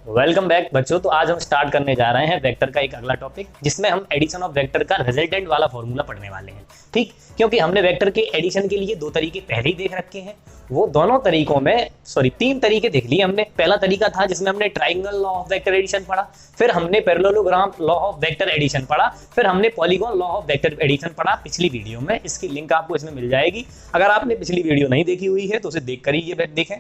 Welcome back बच्चों। तो आज हम स्टार्ट करने जा रहे हैं वेक्टर का एक अगला टॉपिक, जिसमें हम एडिशन ऑफ वेक्टर का रिजल्टेंट वाला फॉर्मूला पढ़ने वाले हैं। ठीक, क्योंकि हमने वेक्टर के एडिशन के लिए दो तरीके पहले ही देख रखे हैं। वो दोनों तरीकों में तीन तरीके देख लिए हमने। पहला तरीका था जिसमें हमने triangle law of vector addition पढ़ा, फिर हमने parallelogram law of vector addition पढ़ा, फिर हमने polygon law of vector addition पढ़ा पिछली वीडियो में। इसकी लिंक आपको इसमें मिल जाएगी। अगर आपने पिछली वीडियो नहीं देखी हुई है तो उसे देख कर ही ये देखें,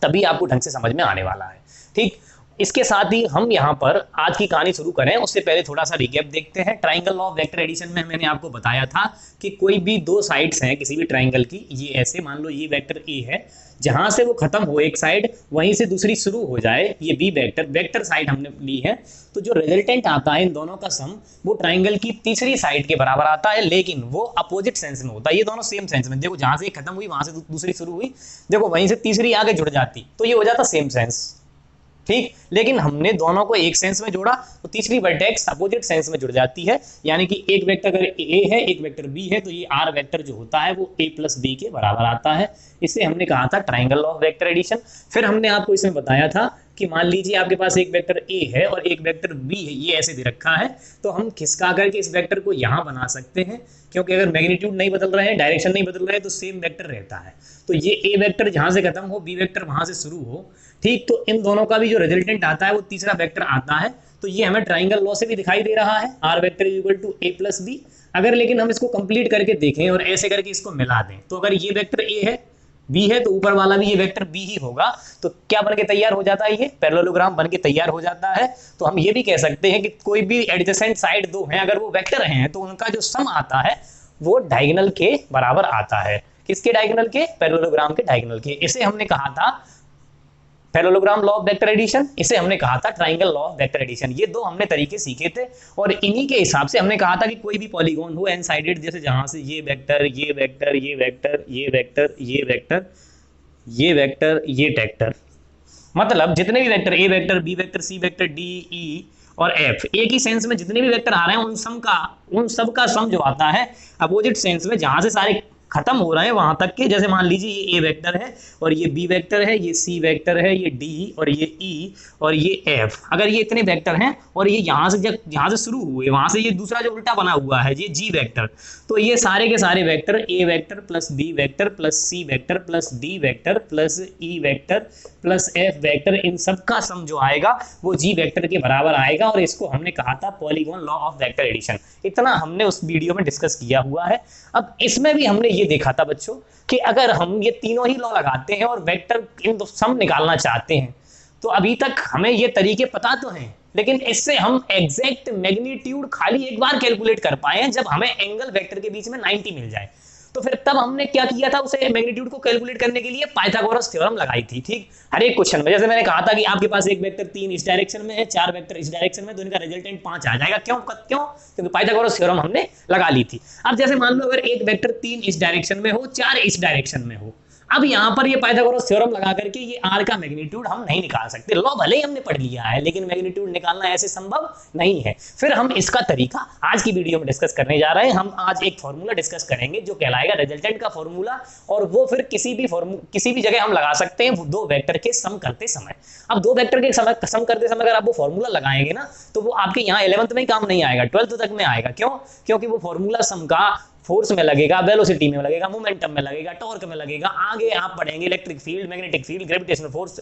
तभी आपको ढंग से समझ में आने वाला है। ठीक, इसके साथ ही हम यहाँ पर आज की कहानी शुरू करें उससे पहले थोड़ा सा रिकैप देखते हैं। Triangle law of vector addition में मैंने आपको बताया था कि कोई भी दो साइड्स हैं किसी भी ट्राइंगल की, ये ऐसे मान लो ये वेक्टर ए है, जहां से वो खत्म हो एक साइड वहीं से दूसरी शुरू हो जाए, ये बी वेक्टर वेक्टर साइड हमने ली है। तो जो रिजल्टेंट आता है इन दोनों का सम वो ट्राइंगल की तीसरी साइड के बराबर आता है, लेकिन वो अपोजिट सेंस में होता है। ये दोनों सेम सेंस में, देखो जहां से खत्म हुई वहां से दूसरी शुरू हुई, देखो वहीं से तीसरी आगे जुड़ जाती तो ये हो जाता सेम सेंस। ठीक, लेकिन हमने दोनों को एक सेंस में जोड़ा तो तीसरी वर्टेक्स अपोजिट सेंस में जुड़ जाती है, यानी कि एक वेक्टर अगर ए है एक वेक्टर बी है तो ये आर वेक्टर जो होता है वो ए प्लस बी के बराबर आता है। इसे हमने कहा था ट्राइंगल ऑफ वेक्टर एडिशन। फिर हमने आपको इसमें बताया था कि मान लीजिए आपके पास एक वेक्टर ए है और एक वेक्टर बी है, ये ऐसे दे रखा है, तो हम खिसका करके इस वेक्टर को यहाँ बना सकते हैं, क्योंकि अगर मैग्नीट्यूड नहीं बदल रहे हैं, डायरेक्शन नहीं बदल रहे हैं, तो सेम वेक्टर रहता है। तो ये ए वेक्टर जहाँ से खत्म हो बी वेक्टर वहाँ से शुरू हो। ठीक, तो इन दोनों का भी जो रिजल्टेंट आता है वो तीसरा वेक्टर आता है। तो ये हमें ट्राइंगल लॉ से भी दिखाई दे रहा है, R vector is equal to A plus B. अगर लेकिन हम इसको कंप्लीट करके देखें और ऐसे करके इसको मिला दें, तो अगर ये वेक्टर ए है बी है तो ऊपर वाला भी ये वेक्टर बी ही होगा। तो क्या बन के तैयार हो जाता है, ये पैरेललोग्राम बन के तैयार हो जाता है। तो हम ये भी कह सकते हैं कि कोई भी एडजेसेंट साइड दो हैं, अगर वो वेक्टर हैं तो उनका जो सम आता है वो डायगोनल के बराबर आता है। किसके डायगोनल के? पैरेललोग्राम के डायगोनल के। इसे हमने कहा था parallelogram law of vector addition, इसे हमने कहा था triangle law of vector addition. ये दो हमने तरीके सीखे थे और इन्हीं के हिसाब से हमने कहा था कि कोई भी पॉलीगॉन हो एन साइडेड, जैसे जहां से ये वेक्टर ये वेक्टर ये वेक्टर ये वेक्टर ये वेक्टर ये वेक्टर ये टेक्टर, मतलब जितने भी vector A vector B vector C vector D E और एफ, एक ही सेंस में जितने भी वेक्टर आ रहे हैं उन सब का सम जो आता है अपोजिट सेंस में, जहां से सारे खत्म हो रहे हैं वहां तक के। जैसे मान लीजिए ये ए वेक्टर है और ये बी वेक्टर है, ये सी वेक्टर है, ये डी और ये ई और ये एफ, अगर ये इतने वेक्टर हैं और ये यहाँ से शुरू हुए वहां से ये दूसरा जो उल्टा बना हुआ है ये जी वेक्टर, तो ये सारे के सारे vector A vector plus B vector plus C vector plus D vector plus E vector plus F vector, इन सब का सम जो आएगा वो जी वेक्टर के बराबर आएगा। और इसको हमने कहा था polygon law of vector addition. इतना हमने उस वीडियो में डिस्कस किया हुआ है। अब इसमें भी हमने ये देखा था बच्चों कि अगर हम ये तीनों ही लॉ लगाते हैं और वेक्टर इन सम निकालना चाहते हैं, तो अभी तक हमें ये तरीके पता तो हैं, लेकिन इससे हम एग्जैक्ट मैग्नीट्यूड खाली एक बार कैलकुलेट कर पाए हैं जब हमें एंगल वेक्टर के बीच में 90 मिल जाए। तो फिर तब हमने क्या किया था, उसे मैग्नीट्यूड को कैलकुलेट करने के लिए पाइथागोरस थ्योरम लगाई थी। ठीक, हर एक क्वेश्चन में जैसे मैंने कहा था कि आपके पास एक वेक्टर 3 इस डायरेक्शन में है, 4 वेक्टर इस डायरेक्शन में, तो इनका रिजल्टेंट 5 आ जाएगा। क्यों? क्योंकि पाइथागोरस थ्योरम हमने लगा ली थी। अब जैसे मान लो अगर एक वेक्टर 3 इस डायरेक्शन में हो, 4 इस डायरेक्शन में हो, अब यहां पर ये पाइथागोरस थ्योरम लगा करके ये आर का मैग्नीट्यूड हम नहीं निकाल सकते। लॉ भले ही हमने पढ़ लिया है लेकिन मैग्नीट्यूड निकालना ऐसे संभव नहीं है। फिर हम इसका तरीका आज की वीडियो में डिस्कस करने जा रहे हैं। हम आज एक फॉर्मूला डिस्कस करेंगे जो कहलाएगा रिजल्टेंट का फॉर्मूला, और वो फिर किसी भी जगह हम लगा सकते हैं दो वेक्टर के सम करते समय। अब दो वेक्टर के सम करते समय अगर आप वो फॉर्मूला लगाएंगे ना तो वो आपके यहाँ 11th में ही काम नहीं आएगा, 12th तक में आएगा। क्यों? क्योंकि वो फॉर्मूला सम का फोर्स में लगेगा, वेलोसिटी में लगेगा, मोमेंटम में लगेगा, टॉर्क में लगेगा। आगे आप पढ़ेंगे electric field, magnetic field, gravitational force,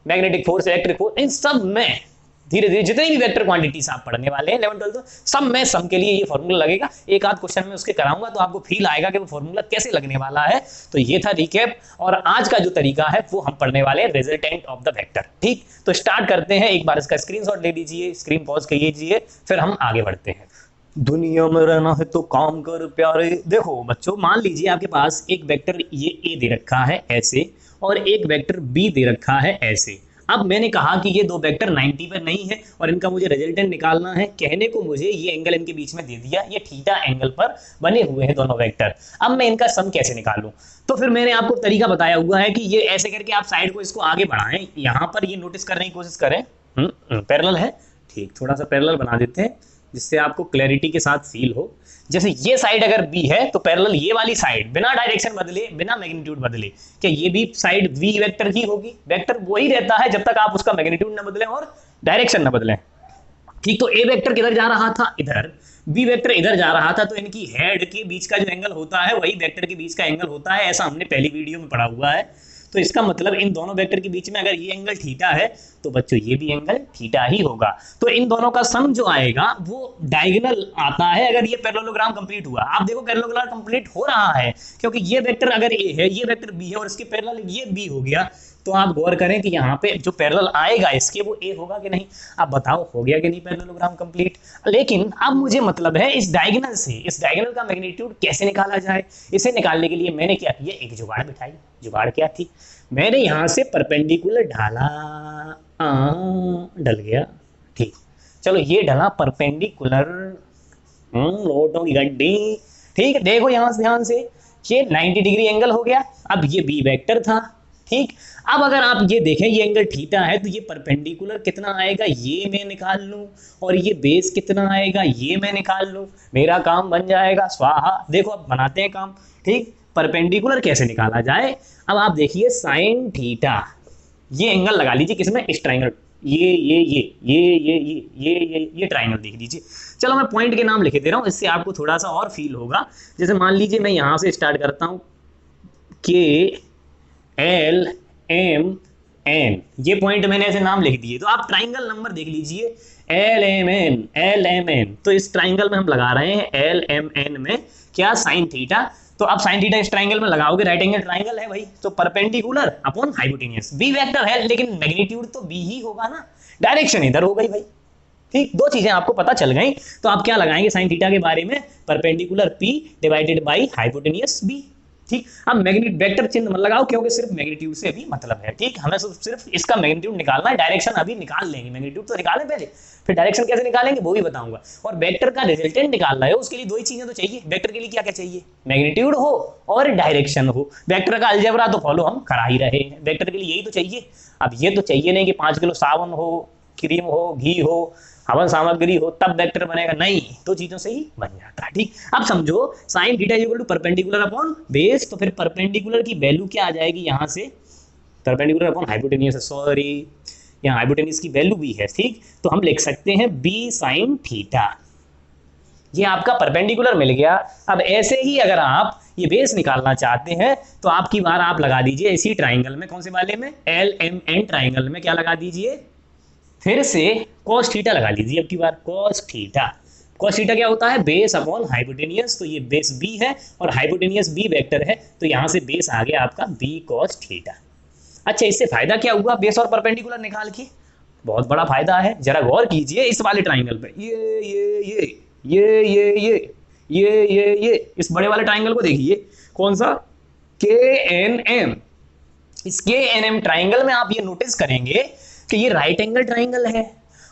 magnetic force, electric force, इन सब में धीरे धीरे जितनी भी वेक्टर क्वांटिटीज आप पढ़ने वाले हैं 11th 12th सब में सम के लिए ये फॉर्मूला लगेगा। एक आध क्वेश्चन में उसके कराऊंगा तो आपको फील आएगा कि वो फॉर्मूला कैसे लगने वाला है। तो ये था रिकैप, और आज का जो तरीका है वो हम पढ़ने वाले हैं रिजल्टेंट ऑफ द वेक्टर। ठीक, तो स्टार्ट करते हैं। एक बार इसका स्क्रीनशॉट ले लीजिए, स्क्रीन पॉज कीजिए, फिर हम आगे बढ़ते हैं। दुनिया में रहना है तो काम कर प्यारे। देखो बच्चों, मान लीजिए आपके पास एक वेक्टर ये ए दे रखा है ऐसे और एक वेक्टर बी दे रखा है ऐसे। अब मैंने कहा कि ये दो वेक्टर 90 पर नहीं है और इनका मुझे रिजल्टेंट निकालना है। कहने को मुझे ये एंगल इनके बीच में दे दिया, ये थीटा एंगल पर बने हुए हैं दोनों वेक्टर। अब मैं इनका सम कैसे निकालूं? तो फिर मैंने आपको तरीका बताया हुआ है कि ये ऐसे करके आप साइड को इसको आगे बढ़ाएं। यहाँ पर ये नोटिस करने की कोशिश करें, पैरेलल है। ठीक, थोड़ा सा पैरेलल बना देते हैं जिससे आपको क्लैरिटी के साथ फील हो। जैसे ये साइड अगर बी है तो पैरेलल ये वाली साइड बिना डायरेक्शन बदले, बिना मैग्नीट्यूड बदले, क्या ये भी साइड वी वेक्टर की होगी? वेक्टर वही रहता है जब तक आप उसका मैग्नीट्यूड ना बदलें और डायरेक्शन ना बदलें। ठीक, तो ए वेक्टर किधर जा रहा था? इधर। बी वेक्टर इधर जा रहा था, तो इनकी हेड के बीच का जो एंगल होता है वही वेक्टर के बीच का एंगल होता है, ऐसा हमने पहली वीडियो में पढ़ा हुआ है। तो इसका मतलब इन दोनों वेक्टर के बीच में अगर ये एंगल थीटा है तो बच्चों ये भी एंगल थीटा ही होगा। तो इन दोनों का सम जो आएगा वो डायगोनल आता है अगर ये पैरेललोग्राम कंप्लीट हुआ। आप देखो पैरेललोग्राम कंप्लीट हो रहा है क्योंकि ये वेक्टर अगर ए है, ये वेक्टर बी है और इसके पैरेलल ये बी हो गया, तो आप गौर करें कि यहाँ पे जो पैरेलल आएगा इसके वो ए होगा कि नहीं। आप बताओ हो गया कि नहीं पैरेललोग्राम कंप्लीट। लेकिन अब मुझे मतलब है इस डायगोनल से, इस डायगोनल का मैग्नीट्यूड कैसे निकाला जाए। इसे निकालने के लिए मैंने क्या किया, एक जुगाड़ बिठाई। जुगाड़ क्या थी? मैंने यहाँ से परपेंडिकुलर ढाला, डल गया। ठीक, चलो ये ढला परपेंडिकुलर, लोटों की गड्डी। ठीक, देखो यहाँ से ध्यान से, ये 90 डिग्री एंगल हो गया। अब ये बी वेक्टर था। ठीक, अब अगर आप ये देखें ये एंगल थीटा है तो ये परपेंडिकुलर कितना आएगा ये मैं निकाल लूं, और ये बेस कितना आएगा ये मैं निकाल लूं, मेरा काम बन जाएगा स्वाहा। देखो अब बनाते हैं काम। ठीक, परपेंडिकुलर कैसे निकाला जाए। अब आप देखिए साइन थीटा, ये एंगल लगा लीजिए किसमें, इस ट्राइंगल, ये ट्राइंगल देख लीजिए। चलो मैं पॉइंट के नाम लिख दे रहा हूँ, इससे आपको थोड़ा सा और फील होगा। जैसे मान लीजिए मैं यहाँ से स्टार्ट करता हूँ, के एल एम एन, ये पॉइंट मैंने ऐसे नाम लिख दिए। तो आप ट्राइंगल नंबर देख लीजिए, एल एम एन। तो इस ट्राइंगल में हम लगा रहे हैं एल एम एन में क्या, साइन थीटा। तो अब साइन थीटा इस ट्राइंगल में लगाओगे, राइट एंगल ट्राइंगल है भाई, तो perpendicular upon hypotenuse, B vector है लेकिन मैग्नीट्यूड तो बी ही होगा ना, डायरेक्शन इधर हो गई भाई। ठीक, दो चीजें आपको पता चल गई। तो आप क्या लगाएंगे साइन थीटा के बारे में, perpendicular P divided by hypotenuse B. ठीक, अब मैग्नीट्यूड वेक्टर चिन्ह मत लगाओ क्योंकि सिर्फ मैग्नीट्यूड से भी मतलब है। ठीक, हमें सिर्फ इसका मैग्नीट्यूड निकालना है, डायरेक्शन अभी निकाल लेंगे, मैग्नीट्यूड तो निकालें पहले, फिर डायरेक्शन कैसे निकालेंगे वो भी बताऊंगा। और वेक्टर का रिजल्टेंट निकालना है, उसके लिए दो ही चीजें तो चाहिए। वेक्टर के लिए क्या क्या चाहिए, मैग्नीट्यूड हो और डायरेक्शन हो। वेक्टर का अलजेब्रा तो फॉलो हम करा ही रहे हैं, वेक्टर के लिए यही तो चाहिए। अब ये तो चाहिए नहीं कि 5 किलो साबुन हो, क्रीम हो, घी हो, हवन सामग्री हो तब वेक्टर बनेगा, नहीं, दो चीजों से ही बन जाता है। ठीक, अब समझो sine theta equal to perpendicular upon base, तो फिर परपेंडिकुलर की वैल्यू क्या आ जाएगी यहाँ से, परपेंडिकुलर अपॉन हाइपोटेन्यूस, सॉरी यहाँ हाइपोटेन्यूस की वैल्यू भी है। ठीक, तो हम लिख सकते हैं बी साइन थीटा, ये आपका परपेंडिकुलर मिल गया। अब ऐसे ही अगर आप ये बेस निकालना चाहते हैं तो आपकी बार आप लगा दीजिए इसी ट्राइंगल में, कौन से वाले में, एल एम एन ट्राइंगल में क्या लगा दीजिए, फिर से cos थीटा लगा लीजिए अब की बार, cos थीटा। cos थीटा क्या होता है, बेस अपॉन हाइपोटेनियस, तो ये बेस b है और हाइपोटेनियस b वेक्टर है, तो यहाँ से बेस आ गया आपका b cos थीटा। अच्छा, इससे फायदा क्या हुआ बेस और परपेंडिकुलर निकाल के, बहुत बड़ा फायदा है, जरा गौर कीजिए इस वाले ट्राइंगल पे, ये इस बड़े वाले ट्राइंगल को देखिए, कौन सा, KNM। इस KNM ट्राइंगल में आप ये नोटिस करेंगे कि ये राइट एंगल ट्राइंगल है,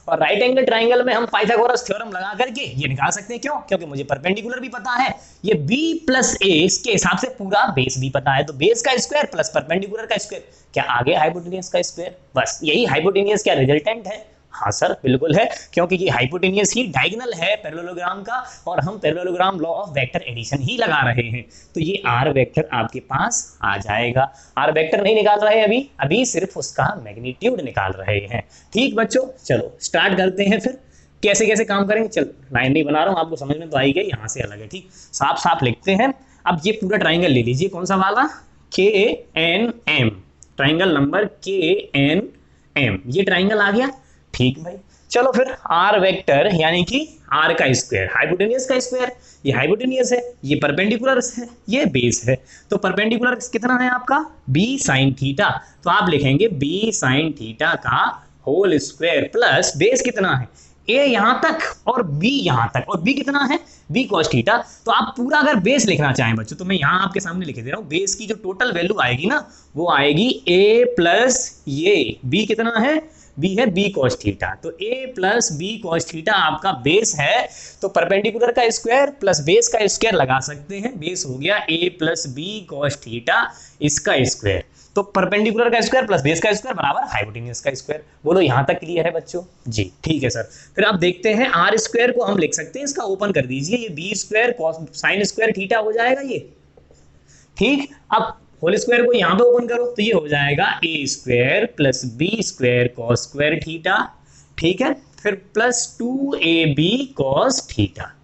और राइट एंगल ट्राइंगल में हम पाइथागोरस थ्योरम लगा करके ये निकाल सकते हैं। क्यों? क्योंकि मुझे परपेंडिकुलर भी पता है, ये b प्लस a इसके हिसाब से पूरा बेस भी पता है, तो बेस का स्क्वायर प्लस परपेंडिकुलर का स्क्वायर, क्या आगे हाइपोटेनियस का स्क्वायर, बस यही हाइपोटेनियस क्या रिजल्टेंट है। हाँ सर बिल्कुल है, क्योंकि ये हाइपोटेनियस ही डायगोनल है पैरेललोग्राम का, और हम parallelogram law of vector addition ही लगा रहे हैं, तो ये आर वेक्टर आपके पास आ जाएगा। आर वेक्टर नहीं निकाल रहे अभी सिर्फ उसका मैग्नीट्यूड निकाल रहे हैं। ठीक बच्चों, चलो स्टार्ट करते हैं फिर कैसे कैसे काम करेंगे। चलो लाइन नहीं बना रहा हूँ, आपको समझ में तो आई गई, यहाँ से अलग है। ठीक, साफ साफ लिखते हैं। अब ये पूरा ट्राइंगल ले लीजिए, कौन सा वाला, KNM, ट्राइंगल नंबर KNM, ये ट्राइंगल आ गया। ठीक भाई, चलो फिर आर वेक्टर यानी कि आर का स्क्वायर, हाइपोटेनियस का स्क्वायर, ये हाइपोटेनियस है, ये परपेंडिकुलर है, ये बेस है, तो परपेंडिकुलर कितना है आपका b साइन थीटा, तो आप लिखेंगे b साइन थीटा का होल स्क्वायर प्लस बेस कितना है a यहां तक और b यहां तक, और b कितना है b cos थीटा। तो आप पूरा अगर बेस लिखना चाहें बच्चों तो मैं यहां आपके सामने लिख दे रहा हूं, बेस की जो टोटल वैल्यू आएगी ना वो आएगी a प्लस ये b कितना है, b है b cos थीटा, तो a plus b cos theta आपका बेस है। तो परपेंडिकुलर का स्क्वायर प्लस बेस का स्क्वायर लगा सकते हैं, बेस हो गया a plus b cos theta इसका स्क्वायर। तो परपेंडिकुलर का स्क्वायर प्लस बेस का स्क्वायर बराबर हाइपोटेन्यूज का स्क्वायर। बोलो यहां तक क्लियर है बच्चों? जी ठीक है सर। फिर आप देखते हैं आर स्क्वायर को हम लिख सकते हैं, इसका ओपन कर दीजिए, ये B square cos sine square theta हो जाएगा ये। ठीक, अब होल स्क्वायर को यहां पे ओपन करो तो ये हो जाएगा A square plus B square cos square theta. ठीक है, फिर प्लस 2ab कॉस थीटा।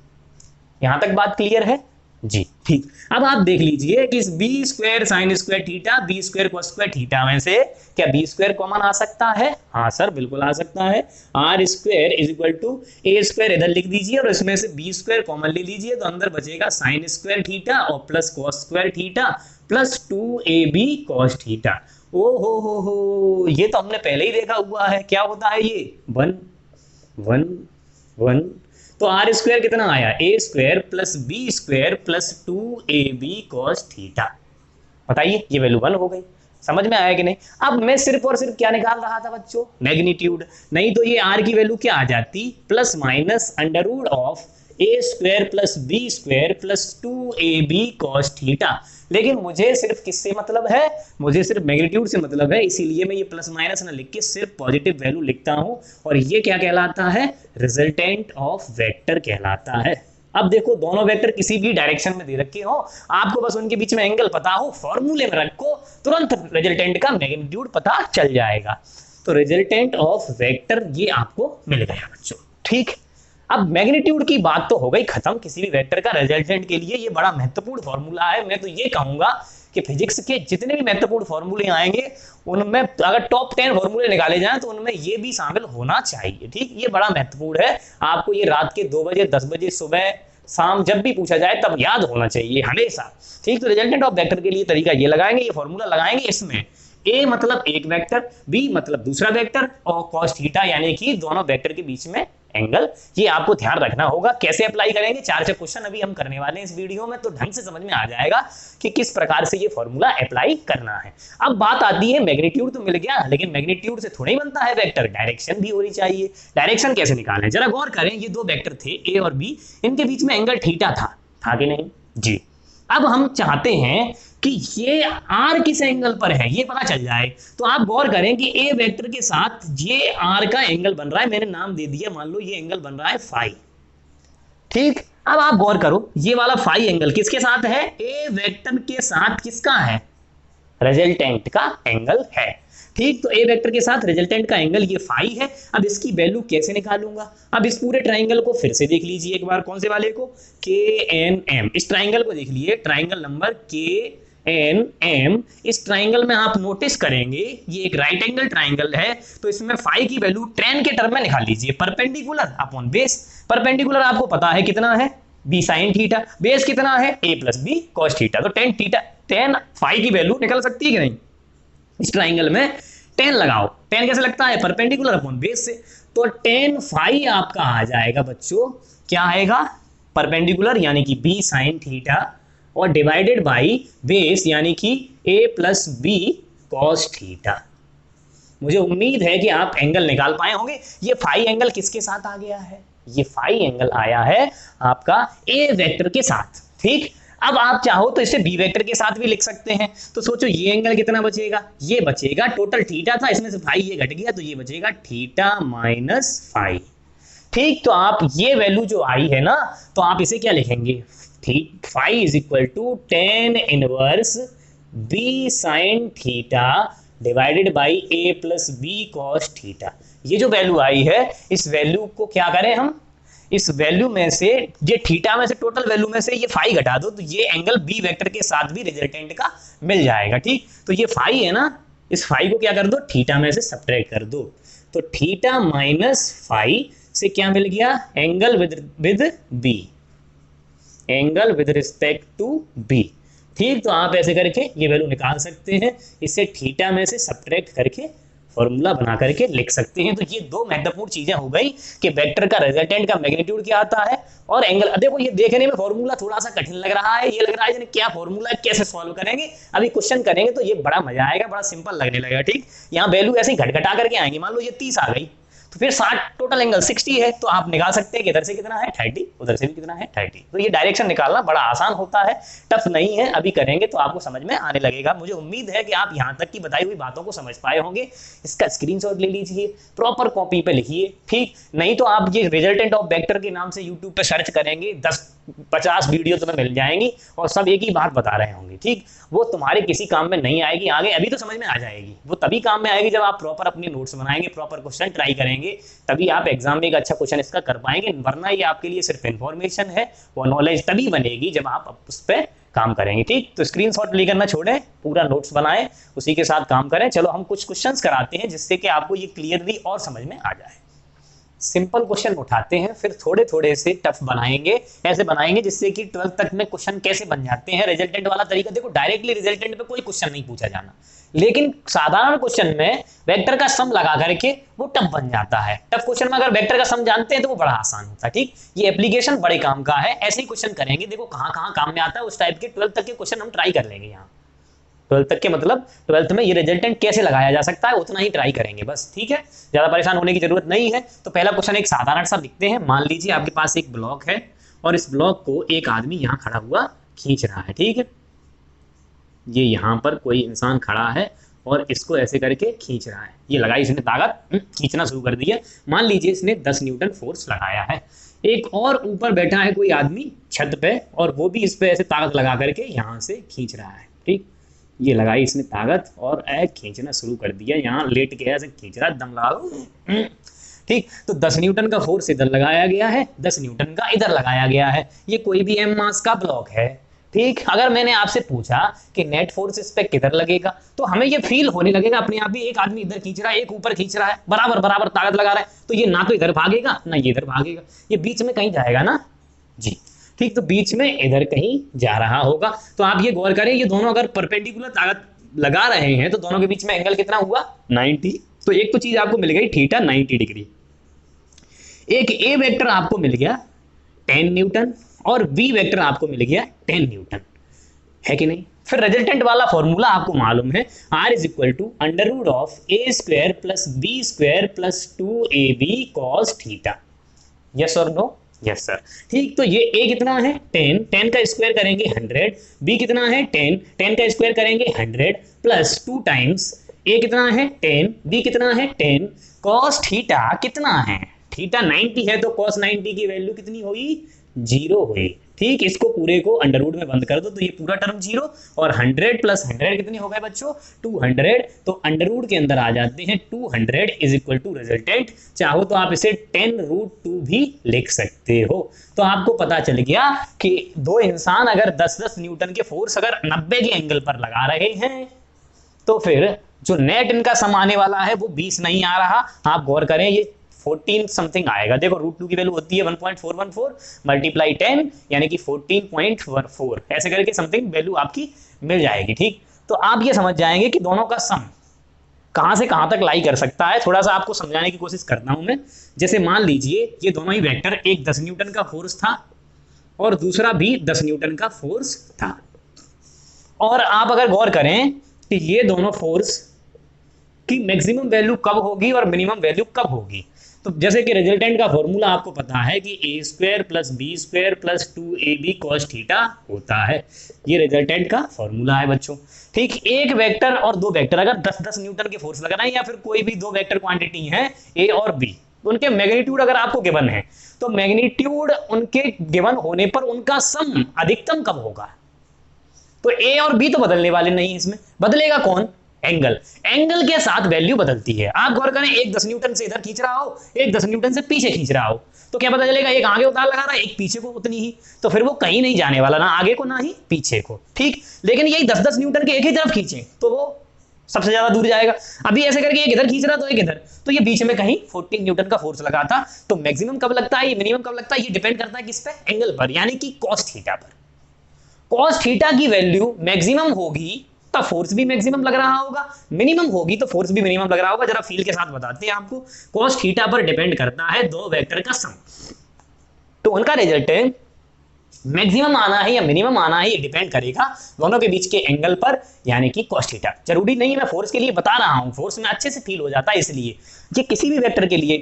यहां तक बात क्लियर है? जी ठीक। अब आप देख लीजिए कि इस B square sine square theta B square cos square theta में से क्या बी स्क्वायर कॉमन आ सकता है? हाँ सर बिल्कुल आ सकता है। R square is equal to A square इधर लिख दीजिए और इसमें से बी स्क्वायर कॉमन ले लीजिए, तो अंदर बचेगा साइन स्क्वायर थीटा और plus cos square theta plus 2ab cos theta. ओ हो, ये तो हमने पहले ही देखा हुआ है। क्या होता है ये? 1 1 1। तो आर स्क्वायर कितना आया? A square plus B square plus 2ab cos theta. बताइए ये वैल्यू 1 हो गई। समझ में आया कि नहीं? अब मैं सिर्फ और सिर्फ क्या निकाल रहा था बच्चों? मैग्नीट्यूड। नहीं तो ये आर की वैल्यू क्या आ जाती? Plus minus under root of A square plus B square plus 2ab cos theta. लेकिन मुझे सिर्फ किससे मतलब है? मुझे सिर्फ मैग्नीट्यूड से मतलब है, इसीलिए मैं ये प्लस माइनस ना लिख के सिर्फ पॉजिटिव वैल्यू लिखता हूं। और ये क्या कहलाता है? रिजल्टेंट ऑफ वेक्टर कहलाता है। अब देखो दोनों वेक्टर किसी भी डायरेक्शन में दे रखे हो, आपको बस उनके बीच में एंगल पता हो, फॉर्मूले में रखो, तुरंत रिजल्टेंट का मैग्नीट्यूड पता चल जाएगा। तो रिजल्टेंट ऑफ वेक्टर ये आपको मिल गया बच्चों। ठीक, अब मैग्नीट्यूड की बात तो हो गई खत्म। किसी भी वेक्टर का रिजल्टेंट के लिए ये बड़ा महत्वपूर्ण फॉर्मूला है। मैं तो ये कहूंगा कि फिजिक्स के जितने भी महत्वपूर्ण फॉर्मूले आएंगे उनमें अगर टॉप 10 फॉर्मूले निकाले जाएं तो उनमें ये भी शामिल होना चाहिए। ठीक, ये बड़ा महत्वपूर्ण है। आपको ये रात के 2 बजे 10 बजे सुबह शाम जब भी पूछा जाए तब याद होना चाहिए हमेशा। ठीक, तो रिजल्टेंट ऑफ वेक्टर के लिए तरीका ये लगाएंगे, ये फॉर्मूला लगाएंगे। इसमें ए मतलब एक वेक्टर, बी मतलब दूसरा वेक्टर और कॉस थीटा यानी कि दोनों वेक्टर के बीच में एंगल, ये आपको ध्यान रखना होगा। कैसे अप्लाई करेंगे? 4 क्वेश्चन अभी हम करने वाले हैं इस वीडियो में, तो ढंग से समझ में आ जाएगा कि किस प्रकार से ये फॉर्मूला अप्लाई करना है। अब बात आती है मैग्नीट्यूड तो मिल गया, लेकिन मैग्नीट्यूड से थोड़ा ही बनता है वेक्टर, डायरेक्शन भी होनी चाहिए। डायरेक्शन कैसे निकालें? जरा गौर करें, ये दो वेक्टर थे ए और बी, इनके बीच में एंगल थीटा था कि नहीं? जी। अब हम चाहते हैं कि ये आर किस एंगल पर है ये पता चल जाए, तो आप गौर करें कि ए वेक्टर के साथ ये आर का एंगल बन रहा है, मैंने नाम दे दिया, मान लो ये एंगल बन रहा है फाई। ठीक, अब आप गौर करो ये वाला फाई एंगल किसके साथ है? ए वेक्टर के साथ किसका है? रिजल्टेंट का एंगल है। ठीक, तो ए वेक्टर के साथ रिजल्टेंट का एंगल ये फाई है। अब इसकी वैल्यू कैसे निकालूंगा? अब इस पूरे ट्राइंगल को फिर से देख लीजिए एक बार। कौन से वाले को? के एन एम। इस ट्राइंगल को देख लीजिए, ट्राइंगल नंबर के एन एम। इस ट्राइंगल में आप नोटिस करेंगे ये एक राइट एंगल ट्राइंगल है, तो इसमें फाई की वैल्यू tan के टर्म में निकाल लीजिए। परपेंडिकुलर अपॉन बेस, परपेंडिकुलर आपको पता है कितना है? B sine theta. बेस कितना है? ए प्लस बी कॉस थीटा। तो tan थीटा, tan फाई की वैल्यू निकल सकती है कि नहीं? इस ट्राइंगल में tan लगाओ। tan कैसे लगता है? परपेंडिकुलर अपॉन बेस से। तो tan फाई आपका आ जाएगा बच्चों, क्या आएगा? परपेंडिकुलर यानी कि बी साइन थीटा और डिवाइडेड बाई बेस यानी कि a plus B cos theta. मुझे उम्मीद है कि आप एंगल निकाल पाए होंगे। ये फाई एंगल किसके साथ आ गया है? ये फाई एंगल आया है आपका ए वेक्टर के साथ। ठीक, अब आप चाहो तो इसे बी वेक्टर के साथ भी लिख सकते हैं। तो सोचो ये एंगल कितना बचेगा? ये बचेगा, टोटल थीटा था, इसमें से फाई ये घट गया, तो ये बचेगा थीटा माइनस फाई। ठीक, तो आप ये वैल्यू जो आई है ना, तो आप इसे क्या लिखेंगे? Phi is equal to tan inverse B sine theta divided by A plus B cos theta. ये जो वैल्यू आई है, इस वैल्यू को क्या करें हम? इस वैल्यू में से ये थीटा में से टोटल वैल्यू में से ये फाई घटा दो, तो ये एंगल बी वेक्टर के साथ भी रिजल्टेंट का मिल जाएगा। ठीक, तो ये फाई है ना, इस फाई को क्या कर दो? थीटा में से सब्ट्रैक्ट कर दो। तो थीटा माइनस फाई से क्या मिल गया? Angle with B, angle with respect to B. ठीक, तो आप ऐसे करके ये वैल्यू निकाल सकते हैं, इसे थीटा में से सब्ट्रैक्ट करके फॉर्मूला बना करके लिख सकते हैं। तो ये दो महत्वपूर्ण चीजें हो गई कि वेक्टर का रिजल्टेंट का मैग्नीट्यूड क्या आता है और एंगल। देखो ये देखने में फॉर्मूला थोड़ा सा कठिन लग रहा है, ये लग रहा है क्या फॉर्मूला है, कैसे सॉल्व करेंगे? अभी क्वेश्चन करेंगे तो ये बड़ा मजा आएगा, बड़ा सिंपल लगने लगेगा। ठीक, यहाँ वैल्यू ऐसे ही घट घटा करके आएंगे। मान लो ये 30 आ गई, फिर 60 टोटल एंगल 60 है, तो आप निकाल सकते हैं कि इधर से कितना है 30, उधर से भी कितना है 30। तो ये डायरेक्शन निकालना बड़ा आसान होता है, टफ नहीं है, अभी करेंगे तो आपको समझ में आने लगेगा। मुझे उम्मीद है कि आप यहाँ तक की बताई हुई बातों को समझ पाए होंगे। इसका स्क्रीनशॉट ले लीजिए, प्रॉपर कॉपी पे लिखिए, ठीक। नहीं तो आप ये रिजल्टेंट ऑफ वेक्टर के नाम से यूट्यूब पे सर्च करेंगे, 10-50 वीडियो तुम्हें मिल जाएंगी और सब एक ही बात बता रहे होंगे, ठीक। वो तुम्हारे किसी काम में नहीं आएगी आगे, अभी तो समझ में आ जाएगी, वो तभी काम में आएगी जब आप प्रॉपर अपने नोट्स बनाएंगे, प्रॉपर क्वेश्चन ट्राई करेंगे, तभी आप एग्जाम में एक अच्छा क्वेश्चन इसका कर पाएंगे। वरना ये आपके लिए सिर्फ इन्फॉर्मेशन है, वो नॉलेज तभी बनेगी जब आप उस पर काम करेंगे, ठीक। तो स्क्रीनशॉट लेकर ना छोड़ें, पूरा नोट्स बनाएं, उसी के साथ काम करें। चलो हम कुछ क्वेश्चंस कराते हैं जिससे कि आपको ये क्लियरली और समझ में आ जाए। सिंपल क्वेश्चन उठाते हैं, फिर थोड़े थोड़े से टफ बनाएंगे, ऐसे बनाएंगे जिससे कि 12th तक में क्वेश्चन कैसे बन जाते हैं। रिजल्टेंट वाला तरीका देखो, डायरेक्टली रिजल्टेंट पे कोई क्वेश्चन नहीं पूछा जाना, लेकिन साधारण क्वेश्चन में वेक्टर का सम लगा करके वो टफ बन जाता है। टफ क्वेश्चन में अगर वेक्टर का सम जानते हैं तो वो बड़ा आसान होता है, ठीक। ये एप्लीकेशन बड़े काम का है, ऐसे ही क्वेश्चन करेंगे, देखो कहाँ कहाँ काम में आता है, उस टाइप के 12th तक के क्वेश्चन हम ट्राई कर लेंगे यहाँ। 12th तक के मतलब 12th में ये रिजल्टेंट कैसे लगाया जा सकता है उतना ही ट्राई करेंगे बस, ठीक है। ज्यादा परेशान होने की जरूरत नहीं है। तो पहला क्वेश्चन एक साधारण सा लिखते हैं। मान लीजिए आपके पास एक ब्लॉक है और इस ब्लॉक को एक आदमी यहाँ खड़ा हुआ खींच रहा है, ठीक है। ये यहाँ पर कोई इंसान खड़ा है और इसको ऐसे करके खींच रहा है, ये लगाई इसने ताकत, खींचना शुरू कर दिया। मान लीजिए इसने 10 न्यूटन फोर्स लगाया है। एक और ऊपर बैठा है कोई आदमी छत पे और वो भी इस पे ऐसे ताकत लगा करके यहाँ से खींच रहा है, ठीक। ये लगाई इसने ताकत और खींचना शुरू कर दिया, यहाँ लेट के ऐसे खींच रहा है, दम लगा लो, ठीक। तो 10 न्यूटन का फोर्स इधर लगाया गया है, 10 न्यूटन का इधर लगाया गया है। ये कोई भी m मास का ब्लॉक है, ठीक। अगर मैंने आपसे पूछा कि नेट फोर्स इस पे किधर लगेगा, तो हमें ये फील होने लगेगा अपने आप ही, एक आदमी इधर खींच रहा है, एक ऊपर खींच रहा है, बराबर बराबर ताकत लगा रहा है, तो ये ना तो इधर भागेगा ना ये इधर भागेगा, ये बीच में कहीं जाएगा ना जी, ठीक। तो बीच में इधर कहीं जा रहा होगा। तो आप ये गौर करें, ये दोनों अगर परपेंडिकुलर ताकत लगा रहे हैं तो दोनों के बीच में एंगल कितना हुआ 90। तो एक तो चीज आपको मिल गई थीटा 90 डिग्री। एक ए वेक्टर आपको मिल गया 10 न्यूटन और बी वेक्टर आपको मिल गया 10 न्यूटन, है कि नहीं। फिर रिजल्टेंट वाला फॉर्मूला आपको मालूम है, r is equal to under root of A square plus B square plus 2ab cos theta. Yes और नो? यस सर, ठीक। तो ये a कितना है 10, 10 का स्क्वायर करेंगे 100, b कितना है 10, 10 का स्क्वायर करेंगे 100 प्लस 2 टाइम्स a कितना है 10, b कितना है 10, cos थीटा कितना है, थीटा 90 है तो cos 90 की वैल्यू कितनी हुई 0 हुई, ठीक। इसको पूरे को अंडर रूट में बंद कर दो तो ये पूरा टर्म 0 और 100 प्लस 100 कितने हो गए बच्चों 200। तो अंडर रूट के अंदर आ जाते हैं 200 इज इक्वल टू रिजल्टेंट। चाहो तो आप इसे 10√2 भी लिख सकते हो। तो आपको पता चल गया कि दो इंसान अगर 10-10 न्यूटन के फोर्स अगर 90 के एंगल पर लगा रहे हैं तो फिर जो नेट इनका सम आने वाला है वो 20 नहीं आ रहा। आप गौर करें, ये 14 समथिंग आएगा। देखो √2 की वैल्यू होती है 1.414 मल्टीप्लाई 10 यानी कि 14.14, ऐसे करके समथिंग वैल्यू आपकी मिल जाएगी, ठीक। तो आप ये समझ जाएंगे कि दोनों का सम कहां से कहां तक लाई कर सकता है। थोड़ा सा आपको समझाने की कोशिश करता हूं मैं। जैसे मान लीजिए ये दोनों ही वेक्टर, एक 10 न्यूटन का फोर्स था और दूसरा भी 10 न्यूटन का फोर्स था, और आप अगर गौर करें कि ये दोनों फोर्स की मैक्सिमम वैल्यू कब होगी और मिनिमम वैल्यू कब होगी। तो जैसे कि रिजल्टेंट का फॉर्मूला आपको पता है कि A square plus B square plus 2ab cos theta होता है। ये रिजल्टेंट का फॉर्मूला है बच्चों, ठीक। एक वेक्टर और दो वेक्टर अगर 10-10 न्यूटन के फोर्स लगा रहे हैं या फिर कोई भी दो वेक्टर क्वांटिटी है ए और बी, उनके मैग्नीट्यूड अगर आपको गिवन है तो मैग्नीट्यूड उनके गिवन होने पर उनका सम अधिकतम कब होगा। तो ए और बी तो बदलने वाले नहीं, इसमें बदलेगा कौन, एंगल। एंगल के साथ वैल्यू बदलती है। आप गौर करें, एक 10 न्यूटन से इधर खींच रहा हो, एक 10 न्यूटन से पीछे खींच रहा हो, तो क्या पता चलेगा, एक आगे उतार लगा रहा है, एक पीछे को उतनी ही, तो फिर वो कहीं नहीं जाने वाला, ना आगे को ना ही पीछे को, ठीक। लेकिन यही 10-10 न्यूटन के एक ही तरफ खींचे तो वो सबसे ज्यादा दूर जाएगा। अभी ऐसे करके एक इधर खींच रहा तो एक इधर, तो ये बीच में कहीं 14 न्यूटन का फोर्स लगा था। तो मैक्सिमम कब लगता है, ये मिनिमम कब लगता है, ये डिपेंड करता है किस पे, एंगल पर, यानी कि cos थीटा पर। cos थीटा की वैल्यू मैक्सिमम होगी तो फोर्स भी मैक्सिमम लग रहा होगा, मिनिमम होगी तो फोर्स भी मिनिमम लग रहा होगा। जरा फील के साथ बताते हैं आपको। cos थीटा पर डिपेंड करता है दो वेक्टर का सम, तो उनका रिजल्टेंट मैक्सिमम आना है या मिनिमम आना है ये डिपेंड करेगा दोनों के बीच के एंगल पर, यानी कि cos थीटा। जरूरी नहीं है मैं फोर्स के लिए बता रहा हूं, फोर्स में अच्छे से फील हो जाता है, इसलिए ये किसी भी वेक्टर के लिए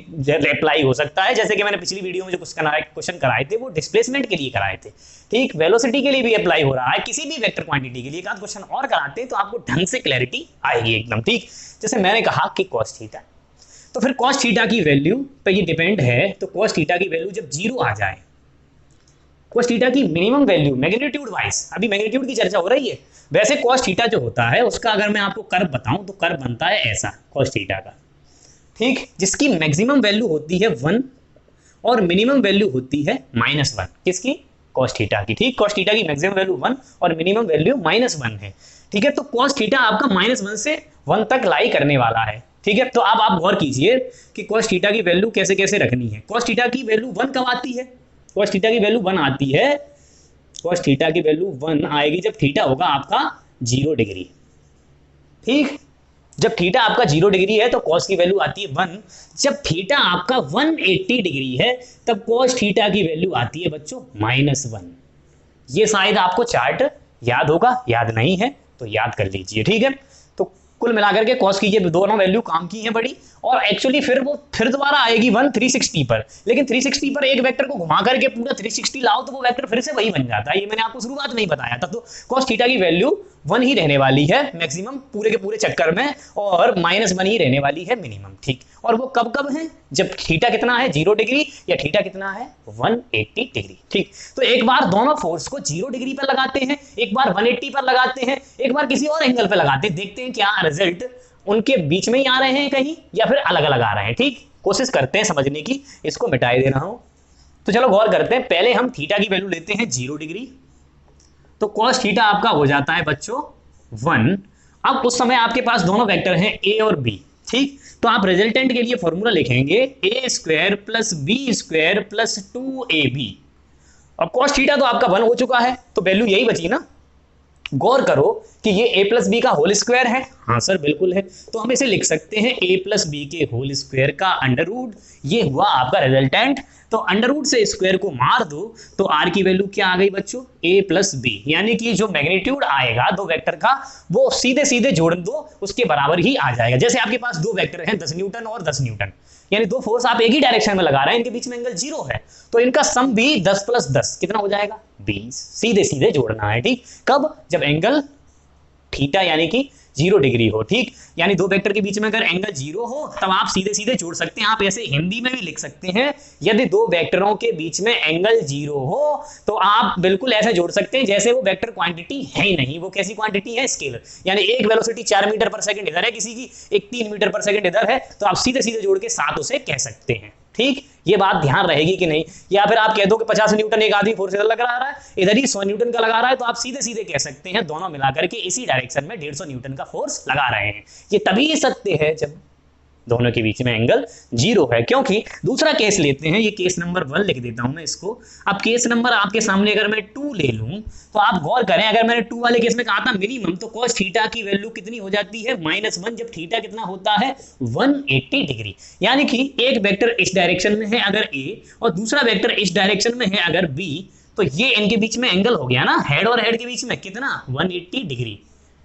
अप्लाई हो सकता है। जैसे कि मैंने पिछली वीडियो में जो क्वेश्चन कराए थे वो डिस्प्लेसमेंट के लिए कराए थे, ठीक, वेलोसिटी के लिए भी अप्लाई हो रहा है, किसी भी वेक्टर क्वांटिटी के लिए एक आध क्वेश्चन और कराते हैं तो आपको ढंग से क्लैरिटी आएगी एकदम, ठीक। जैसे मैंने कहा कि cos थीटा, तो फिर cos थीटा की वैल्यू पे ये डिपेंड है, तो cos थीटा की वैल्यू जब 0 आ जाए, cos थीटा की मिनिमम वैल्यू मैग्नीट्यूड वाइज, अभी मैग्नीट्यूड की चर्चा हो रही है, वैसे cos थीटा जो होता है उसका अगर मैं आपको कर्व बताऊं तो कर्व बनता है ऐसा cos थीटा का, ठीक, जिसकी मैक्सिमम वैल्यू होती है 1 और मिनिमम वैल्यू होती है -1, किसकी, cos थीटा की, ठीक। cos थीटा की मैक्सिमम वैल्यू 1 और मिनिमम वैल्यू -1 है, ठीक है। तो cos थीटा आपका -1 से 1 तक लाई करने वाला है, ठीक है। तो अब आप गौर कीजिए कि cos थीटा की वैल्यू कैसे कैसे रखनी है। cos थीटा की वैल्यू 1 कब आती है, cos थीटा की वैल्यू 1 आती है, cos थीटा की वैल्यू 1 आएगी जब थीटा होगा आपका 0 डिग्री, ठीक। जब थीटा आपका 0 डिग्री है तो cos की वैल्यू आती है 1, जब थीटा आपका 180 डिग्री है तब cos थीटा की वैल्यू आती है बच्चों -1। ये शायद आपको चार्ट याद होगा, याद नहीं है तो याद कर लीजिए, ठीक है। तो कुल मिलाकर के cos की ये दोनों वैल्यू काम की हैं बड़ी, और एक्चुअली फिर दोबारा आएगी 1 360 पर, लेकिन 360 पर एक वेक्टर को घुमा करके पूरा 360 लाओ तो वो वेक्टर फिर से वही बन जाता है, ये मैंने आपको शुरुआत में ही बताया था। तो cos थीटा की वैल्यू 1 ही रहने वाली है मैक्सिमम पूरे के पूरे चक्कर में, और -1 ही रहने वाली है मिनिमम, ठीक। और वो कब कब है, जब थीटा कितना है 0 डिग्री या थीटा कितना है 180 डिग्री, ठीक। तो एक बार दोनों फोर्स को 0 डिग्री पर लगाते हैं, एक बार 180 पर लगाते हैं, एक बार किसी और एंगल पर लगाते हैं, देखते हैं क्या रिजल्ट उनके बीच में ही आ रहे हैं कहीं या फिर अलग अलग आ रहे हैं, ठीक। कोशिश करते हैं समझने की, इसको मिटाए दे रहा हूं। तो चलो गौर करते हैं, पहले हम थीटा की वैल्यू लेते हैं 0 डिग्री, तो cos थीटा आपका हो जाता है बच्चों 1। अब उस समय आपके पास दोनों वेक्टर हैं a और b, ठीक। तो आप रिजल्टेंट के लिए फॉर्मूला लिखेंगे a² + b² + 2ab। अब cos थीटा तो आपका 1 हो चुका है तो वैल्यू यही बची ना। गौर करो कि ये a + b का होल स्क्वायर है, हाँ सर बिल्कुल है, तो हम इसे लिख सकते हैं a + b के होल स्क्वायर का अंडर रूट, ये हुआ आपका रिजल्टेंट। तो अंडर रूट से स्क्वायर को मार दो तो r की वैल्यू क्या आ गई बच्चों, a + b, यानी कि जो मैग्नीट्यूड आएगा दो वेक्टर का वो सीधे सीधे जोड़ दो उसके बराबर ही आ जाएगा। जैसे आपके पास दो वेक्टर हैं 10 न्यूटन और 10 न्यूटन, यानी दो फोर्स आप एक ही डायरेक्शन में लगा रहे हैं, इनके बीच में एंगल 0 है, तो इनका सम भी 10 + 10 कितना हो जाएगा 20, सीधे सीधे जोड़ना है, ठीक। कब, जब एंगल थीटा यानी कि 0 डिग्री हो, ठीक। यानी दो वेक्टर के बीच में अगर एंगल 0 हो तब आप सीधे सीधे जोड़ सकते हैं। आप ऐसे हिंदी में भी लिख सकते हैं, यदि दो वेक्टरों के बीच में एंगल 0 हो तो आप बिल्कुल ऐसे जोड़ सकते हैं जैसे वो वेक्टर क्वांटिटी है ही नहीं। वो कैसी क्वांटिटी है, स्केलर, यानी एक वेलोसिटी 4 मीटर पर सेकंड इधर है किसी की, एक 3 मीटर पर सेकंड इधर है, तो आप सीधे सीधे जोड़ के साथ उसे कह सकते हैं, ठीक। ये बात ध्यान रहेगी कि नहीं। या फिर आप कह दो कि 50 न्यूटन एक आदमी फोर्स इधर लगा रहा है, इधर ही 100 न्यूटन का लगा रहा है, तो आप सीधे सीधे कह सकते हैं दोनों मिलाकर के इसी डायरेक्शन में 150 न्यूटन का फोर्स लगा रहे हैं। ये तभी सत्य है जब दोनों के बीच में एंगल 0 है। क्योंकि दूसरा केस लेते हैं, ये केस नंबर 1 लिख देता हूं मैं इसको। अब केस नंबर आपके सामने अगर मैं 2 ले लूं तो आप गौर करें, अगर मैंने 2 वाले केस में कहा था मिनिमम, तो cos थीटा की वैल्यू कितनी हो जाती है -1, जब थीटा कितना होता है 180 डिग्री। यानी कि एक वेक्टर इस डायरेक्शन में है अगर a और दूसरा वेक्टर इस डायरेक्शन में है अगर b, तो ये इनके बीच में एंगल हो गया ना, हेड और हेड के बीच में कितना 180 डिग्री,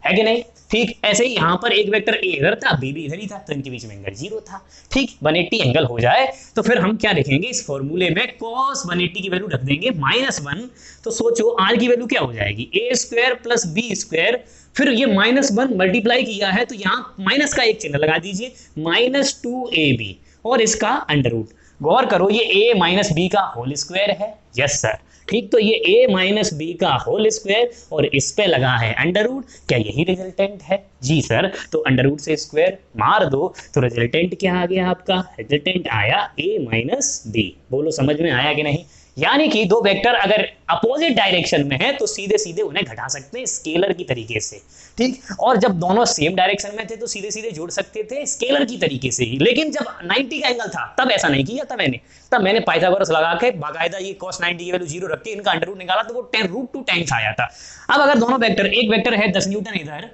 है कि नहीं, ठीक। ऐसे ही यहां पर एक वेक्टर a इधर था, b भी इधर ही था, तो इनके बीच में एंगल 0 था, ठीक। 180 एंगल हो जाए तो फिर हम क्या लिखेंगे इस फॉर्मूले में, cos 180 की वैल्यू रख देंगे -1। तो सोचो r की वैल्यू क्या हो जाएगी, a² + b², फिर ये -1 मल्टीप्लाई किया है तो यहाँ माइनस का एक चिन्ह लगा दीजिए, -2ab और इसका अंडर रूट। गौर करो ये a - b का होल स्क्वायर है, यस सर, ठीक। तो ये a - b का होल स्क्वायर और इस पे लगा है अंडर रूट, क्या यही रिजल्टेंट है, जी सर। तो अंडर रूट से स्क्वायर मार दो तो रिजल्टेंट क्या आ गया आपका, रिजल्टेंट आया a - b। बोलो समझ में आया कि नहीं। यानी कि दो वेक्टर अगर अपोजिट डायरेक्शन में है तो सीधे सीधे उन्हें घटा सकते हैं स्केलर की तरीके से, ठीक। और जब दोनों सेम डायरेक्शन में थे तो सीधे सीधे जोड़ सकते थे स्केलर की तरीके से ही। लेकिन जब 90 का एंगल था तब ऐसा नहीं किया, तब मैंने पाइथागोरस लगा के बाकायदा ये cos 90 की वैल्यू 0 रख के इनका अंडर रूट निकाला तो वो √2 टाइम्स आया था। अब अगर दोनों वेक्टर, एक वेक्टर है 10 न्यूटन इधर,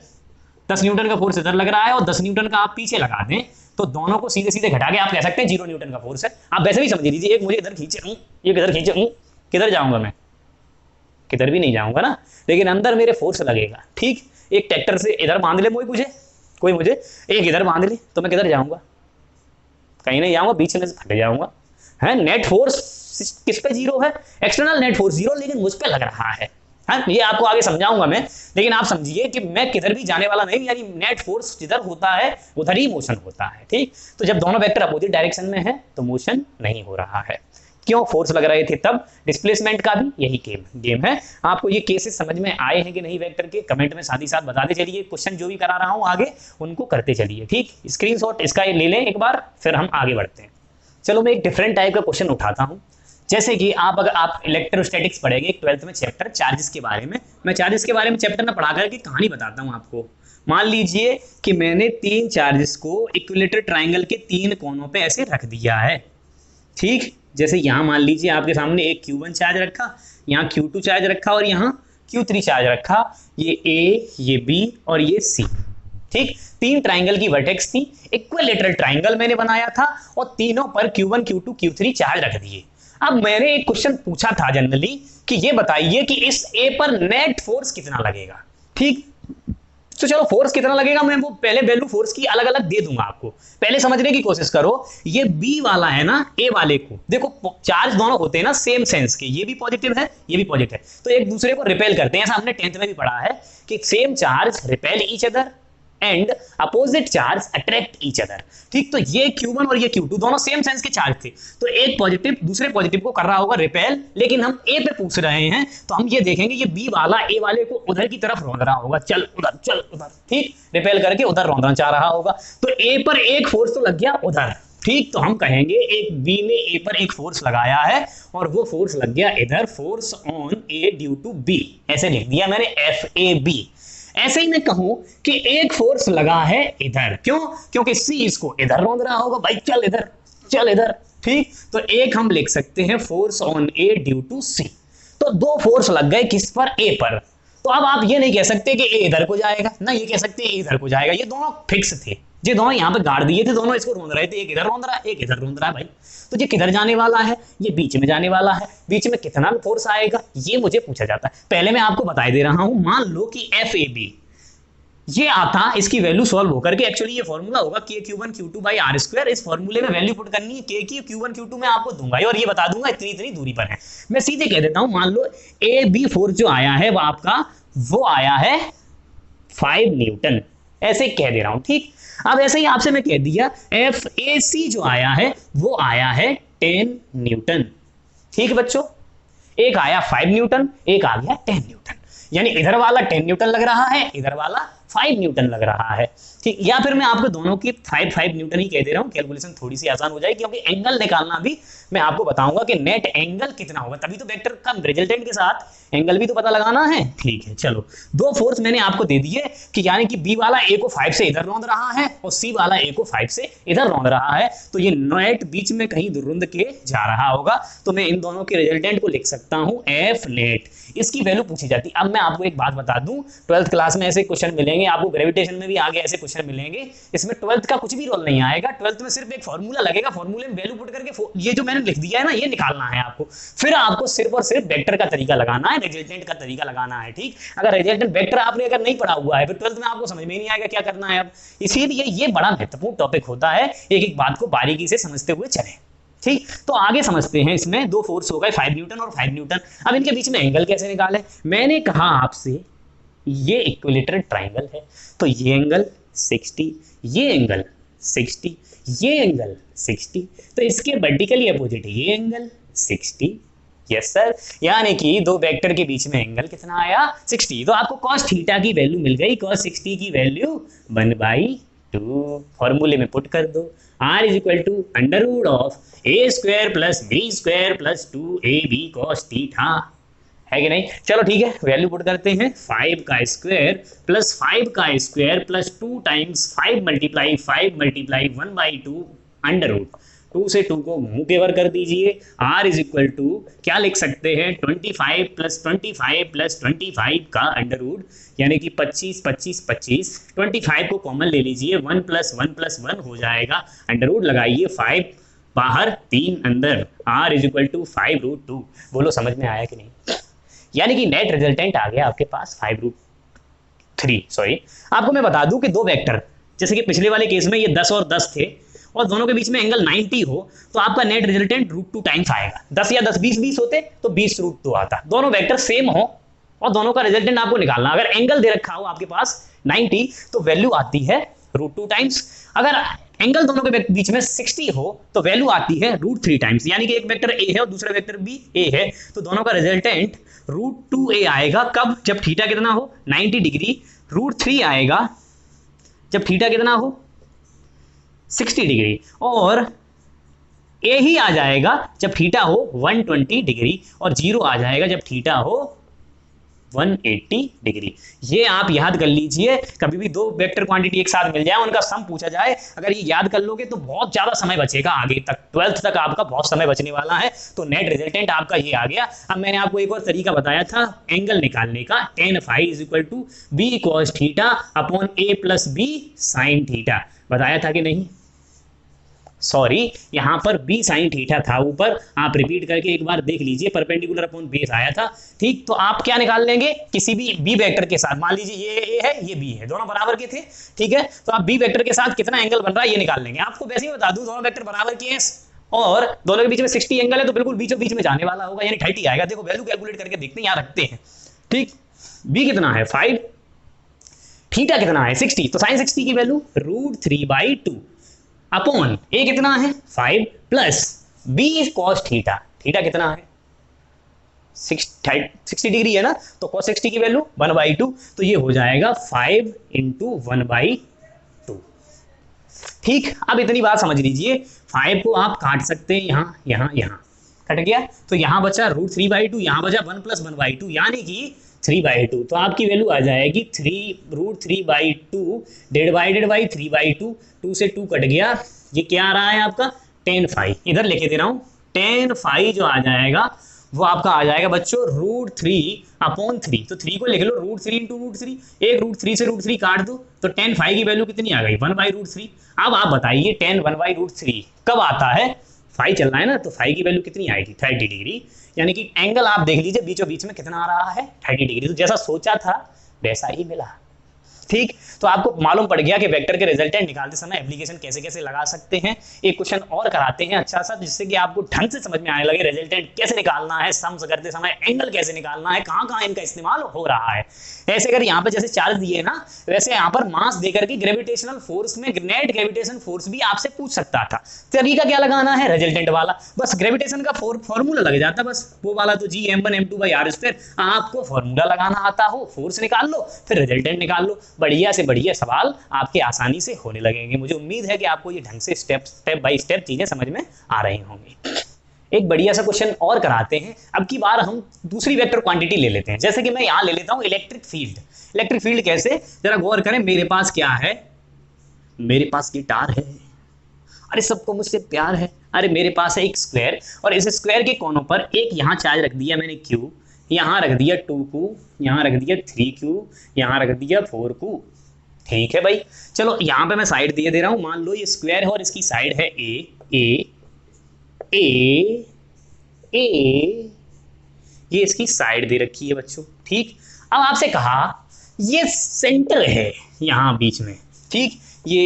10 न्यूटन का फोर्स इधर लग रहा है और 10 न्यूटन का आप पीछे लगा दें तो दोनों को सीधे सीधे घटा के आप कह सकते हैं 0 न्यूटन का फोर्स है। आप वैसे भी समझ लीजिए, एक मुझे इधर खींचे, एक इधर खींचे, किधर जाऊंगा मैं, किधर भी नहीं जाऊंगा ना, लेकिन अंदर मेरे फोर्स लगेगा। ठीक, एक ट्रैक्टर से इधर बांध ले कोई मुझे एक इधर बांध ले, तो मैं किधर जाऊंगा? कहीं नहीं जाऊंगा, बीच में से फट जाऊंगा। है नेट फोर्स किस पे जीरो है? एक्सटर्नल नेट फोर्स जीरो, लेकिन मुझ पे लग रहा है। ये आपको आगे समझाऊंगा मैं, लेकिन आप समझिए कि मैं किधर भी जाने वाला नहीं, यानी नेट फोर्स जिधर होता है उधर ही मोशन होता है। ठीक, तो जब दोनों वेक्टर अपोजिट डायरेक्शन में है तो मोशन नहीं हो रहा है। क्यों? फोर्स लग रहे थे तब। डिस्प्लेसमेंट का भी यही गेम है। आपको ये केसेस समझ में आए हैं कि नहीं वेक्टर के, कमेंट में साथ ही साथ बताते चलिए। क्वेश्चन जो भी करा रहा हूं आगे उनको करते चलिए। ठीक, स्क्रीनशॉट इसका ये ले लें एक बार, फिर हम आगे बढ़ते हैं। चलो मैं एक डिफरेंट टाइप का क्वेश्चन उठाता हूं। जैसे कि अगर आप इलेक्ट्रोस्टैटिक्स पढ़ेंगे 12th में चैप्टर चार्जेस के बारे में, मैं चार्जेस के बारे में चैप्टर में पढ़ा करके कहानी बताता हूं आपको। मान लीजिए कि मैंने 3 चार्जेस को इक्विलेटरल ट्राइंगल के 3 कोनों पे ऐसे रख दिया है। ठीक, जैसे यहाँ मान लीजिए आपके सामने एक Q1 चार्ज रखा, यहाँ Q2 चार्ज रखा और यहाँ Q3 चार्ज रखा, ये A, ये B और ये C। ठीक, 3 ट्राइंगल की वर्टेक्स थी, इक्विलेटरल ट्राइंगल मैंने बनाया था और तीनों पर Q1, Q2, Q3 चार्ज रख दिए। अब मैंने एक क्वेश्चन पूछा था जनरली कि ये बताइए कि इस A पर नेट फोर्स कितना लगेगा। ठीक, तो चलो फोर्स कितना लगेगा मैं वो पहले वैल्यू फोर्स की अलग अलग दे दूंगा आपको। पहले समझने की कोशिश करो, ये बी वाला है ना, ए वाले को देखो, चार्ज दोनों होते हैं ना सेम सेंस के, ये भी पॉजिटिव है ये भी पॉजिटिव है, तो एक दूसरे को रिपेल करते हैं। ऐसा हमने 10th में भी पढ़ा है कि same charge repel each other and opposite charge attract each other. ठीक, तो ये Q1 और ये Q2 दोनों सेम सेंस के चार्ज थे, तो एक पॉजिटिव दूसरे पॉजिटिव को कर रहा होगा रिपेल, लेकिन हम ए पे पूछ रहे हैं तो हम ये देखेंगे ये बी वाला ए वाले को उधर की तरफ रौंद रहा होगा, चल उधर। ठीक, रिपेल करके उधर रौंदना चाह रहा होगा, तो ए पर एक फोर्स तो लग गया उधर। ठीक, तो हम कहेंगे एक बी ने ए पर एक फोर्स लगाया है और वो फोर्स लग गया इधर, force on A due to B, ऐसे लिख दिया मैंने FAB। ऐसे ही मैं कहूं कि एक फोर्स लगा है इधर, क्यों? क्योंकि सी इसको इधर रौंद रहा होगा, भाई चल इधर। ठीक, तो एक हम लिख सकते हैं force on A due to C. तो 2 फोर्स लग गए किस पर? ए पर। तो अब आप ये नहीं कह सकते कि ए इधर को जाएगा ना, ये कह सकते हैं ए इधर को जाएगा। ये दोनों फिक्स थे, ये दोनों यहाँ पे गाड़ दिए थे, दोनों इसको रौंद रहे थे, एक इधर रौंद रहा है एक इधर रौंद रहा है। भाई तो ये किधर जाने वाला है? ये बीच में जाने वाला है। बीच में कितना फोर्स आएगा ये मुझे पूछा जाता है। पहले मैं आपको बता दे रहा हूं, मान लो कि FAB ये आता, इसकी वैल्यू सॉल्व होकर के, एक्चुअली ये फॉर्मूला होगा KQ1 Q2 बाई R²। इस फॉर्मूले में वैल्यू पुट करनी है, K की Q1 Q2 मैं आपको दूंगा और ये बता दूंगा इतनी दूरी पर है। मैं सीधे कह देता हूं, मान लो AB फोर्स जो आया है वो आपका आया है 5 न्यूटन, ऐसे कह दे रहा हूं। ठीक, अब ऐसे ही आपसे मैं कह दिया FAC जो आया है वो आया है 10 न्यूटन। ठीक बच्चों, एक आया 5 न्यूटन, एक आ गया 10 न्यूटन, यानी इधर वाला 10 न्यूटन लग रहा है, इधर वाला 5 न्यूटन लग रहा है। ठीक, या फिर मैं आपको दोनों की 5 न्यूटन ही कह दे रहा हूं, कैलकुलेशन थोड़ी सी आसान हो जाएगी, क्योंकि एंगल निकालना भी मैं आपको बताऊंगा कि नेट एंगल कितना होगा, तभी तो वेक्टर का रिजल्टेंट के साथ एंगल भी तो पता लगाना है। ठीक है, चलो 2 फोर्स मैंने आपको दे दिए कि यानी कि बी वाला ए को 5 से इधर रौंद रहा है और सी वाला ए को 5 से इधर रौंद रहा है, तो ये नेट बीच में कहीं रुंद के जा रहा होगा। तो मैं इन दोनों के रिजल्टेंट को लिख सकता हूं F नेट। इसकी वैल्यू पूछी जाती। अब मैं आपको एक बात बता दूं, 12th क्लास में ऐसे क्वेश्चन मिलेंगे आपको, ग्रेविटेशन में भी आगे ऐसे क्वेश्चन मिलेंगे। इसमें 12th का कुछ भी रोल नहीं आएगा, 12th में सिर्फ एक फॉर्मूला लगेगा, फॉर्मूले में वैल्यू पुट करके ये जो मैंने लिख दिया है ना ये निकालना है आपको। फिर आपको सिर्फ और सिर्फ वेक्टर का तरीका लगाना है, रिजल्टेंट का तरीका लगाना है। ठीक, अगर रिजल्टेंट वेक्टर आपने अगर नहीं पढ़ा हुआ है फिर 12th में आपको समझ में नहीं आएगा क्या करना है अब। इसीलिए ये बड़ा महत्वपूर्ण टॉपिक होता है, एक एक बात को बारीकी से समझते हुए चले। ठीक, तो आगे समझते हैं। इसमें 2 फोर्स हो गए 5 न्यूटन और 5 न्यूटन। अब इनके बीच में एंगल कैसे निकाले? मैंने कहा आपसे ये इक्विलेटरल ट्राइंगल है, तो ये एंगल 60, ये एंगल 60, ये एंगल 60, तो इसके वर्टिकली अपोजिट ये एंगल 60। यस सर, यानी कि 2 वेक्टर के बीच में एंगल कितना आया? 60। तो आपको cos थीटा की वैल्यू मिल गई, cos 60 की वैल्यू 1/2 फॉर्मूले में पुट कर दो। R is equal to under root of A² plus B² plus 2AB cos theta, है कि नहीं? चलो ठीक है, वैल्यू पुट करते हैं। 5 का स्क्वायर प्लस 5 का square plus 2 times 5 multiply 1/2 under root. 2 से 2 को मुंह के वर कर दीजिए। R इज इक्वल टू क्या लिख सकते हैं? 25 प्लस 25 प्लस 25 का अंडर रूट, यानी कि 25 25 25। 25 को कॉमन ले लीजिए, 1 प्लस 1 हो जाएगा। अंडर रूट लगाइए, 5 बाहर 3 अंदर, R इज इक्वल टू 5√2। बोलो समझ में आया कि नहीं? यानी कि नेट रिजल्टेंट आ गया आपके पास 5√3। सॉरी, आपको मैं बता दूं कि दो वेक्टर, जैसे कि पिछले वाले केस में ये 10 और 10 थे और दोनों के बीच में एंगल 90 हो तो आपका नेट रिजल्टेंट √2 टाइम्स आएगा। 10 या 10 20 होते तो 20√2 आता। दोनों वेक्टर सेम हो और दोनों का रिजल्टेंट आपको निकालना। अगर एंगल दे रखा हो आपके पास 90 तो वैल्यू आती है √2 टाइम्स। अगर एंगल दोनों के बीच में 60 हो तो वैल्यू आती है √3 टाइम्स। यानी कि एक वेक्टर ए है और दूसरा वेक्टर भी ए है तो दोनों का रिजल्टेंट √2a आएगा। कब? जब थीटा कितना हो 90 डिग्री। √3 आएगा जब थीटा कितना हो 60 डिग्री और ए ही आ जाएगा जब थीटा हो 120 डिग्री और 0 आ जाएगा जब थीटा हो 180 डिग्री। ये आप याद कर लीजिए। कभी भी दो वेक्टर क्वांटिटी एक साथ मिल जाए, उनका सम पूछा जाए, अगर ये याद कर लोगे तो बहुत ज्यादा समय बचेगा आगे तक, 12th तक आपका बहुत समय बचने वाला है। तो नेट रिजल्टेंट आपका ये आ गया। अब मैंने आपको एक और तरीका बताया था एंगल निकालने का, tan phi = b cos theta upon a + b sin theta. बताया था कि नहीं? सॉरी, यहां पर b sin थीटा था ऊपर, आप रिपीट करके एक बार देख लीजिए। परपेंडिकुलर अपॉन बेस आया था। ठीक, तो आप क्या निकाल लेंगे? किसी भी b वेक्टर के साथ, मान लीजिए ये a है ये b है, दोनों बराबर के थे। ठीक है, तो आप b वेक्टर के साथ कितना एंगल बन रहा है ये निकाल लेंगे। आपको वैसे ही बता दूं, दोनों वेक्टर बराबर के हैं और दोनों के बीच में 60 एंगल है तो बिल्कुल बीचों बीच में जाने वाला होगा, यानी 30 आएगा। देखो वैल्यू कैलकुलेट करके देखते हैं, यहाँ रखते हैं। ठीक, b कितना है 5, थीटा कितना है 60, तो sin 60 की वैल्यू √3/2 अपॉन a कितना है 5 plus b cos theta. Theta कितना है 60 डिग्री है ना, तो cos 60 की वैल्यू 1/2, तो ये हो जाएगा 5 × 1/2। ठीक, अब इतनी बात समझ लीजिए। 5 को आप काट सकते हैं, यहाँ कट गया तो यहाँ बचा √3/2, यहाँ बचा 1 + 1/2 यानी कि 3/2। तो आपकी वैल्यू आ जाएगी √3/2 डिवाइडेड बाई 3/2। 2 से 2 कट गया, ये क्या आ रहा है आपका tan phi। इधर लिखे दे रहा हूँ, tan phi जो आ जाएगा वो आपका आ जाएगा बच्चों √3/3। तो 3 को लिख लो √3 × √3, एक √3 से √3 काट दो तो tan phi की वैल्यू कितनी आ गई 1/√3। अब आप बताइए tan 1/√3 कब आता है? फाई चलना है ना, तो फाई की वैल्यू कितनी आएगी 30 डिग्री। यानी कि एंगल आप देख लीजिए बीचों बीच में कितना आ रहा है 30 डिग्री। तो जैसा सोचा था वैसा ही मिला। ठीक, तो आपको मालूम पड़ गया कि वेक्टर के रिजल्टेंट निकालते समय एप्लीकेशन कैसे कैसे लगा सकते हैं। एक क्वेश्चन और कराते हैं अच्छा सा, जिससे कि आपको ढंग से समझ में आने लगे रिजल्टेंट कैसे निकालना है, सम्स करते समय एंगल कैसे निकालना है, कहाँ कहाँ इनका इस्तेमाल हो रहा है। ऐसे अगर यहाँ पर जैसे चार्ज दिए ना, वैसे यहाँ पर मास देकर के ग्रेविटेशनल फोर्स में नेट ग्रेविटेशन फोर्स भी आपसे पूछ सकता था। तरीका क्या लगाना है? रिजल्टेंट वाला, बस ग्रेविटेशन का फॉर्मूला लग जाता, बस वो वाला तो Gm1m2/r²। आपको फॉर्मूला लगाना आता हो, फोर्स निकाल लो, फिर रिजल्टेंट निकाल लो। बढ़िया से बढ़िया सवाल आपके आसानी से होने लगेंगे। मुझे उम्मीद है कि आपको ये ढंग से स्टेप बाय स्टेप चीजें समझ में आ रही होंगी। एक बढ़िया सा क्वेश्चन और कराते हैं। अब की बार हम दूसरी वेक्टर क्वांटिटी ले लेते हैं। जैसे कि मैं यहां ले लेता हूं इलेक्ट्रिक फील्ड। इलेक्ट्रिक फील्ड कैसे, जरा गौर करें। मेरे पास क्या है? मेरे पास गिटार है। अरे सबको मुझसे प्यार है। अरे मेरे पास है एक स्क्वायर और इस स्क्वायर के कोनों पर एक यहां चार्ज रख दिया मैंने Q, यहां रख दिया 2Q, यहां रख दिया 3Q, यहां रख दिया 4Q। ठीक है भाई, चलो यहां पे मैं साइड दे रहा हूं। मान लो ये स्क्वायर है और इसकी साइड है ए, ये इसकी साइड दे रखी है बच्चों। ठीक, अब आपसे कहा ये सेंटर है यहां बीच में। ठीक, ये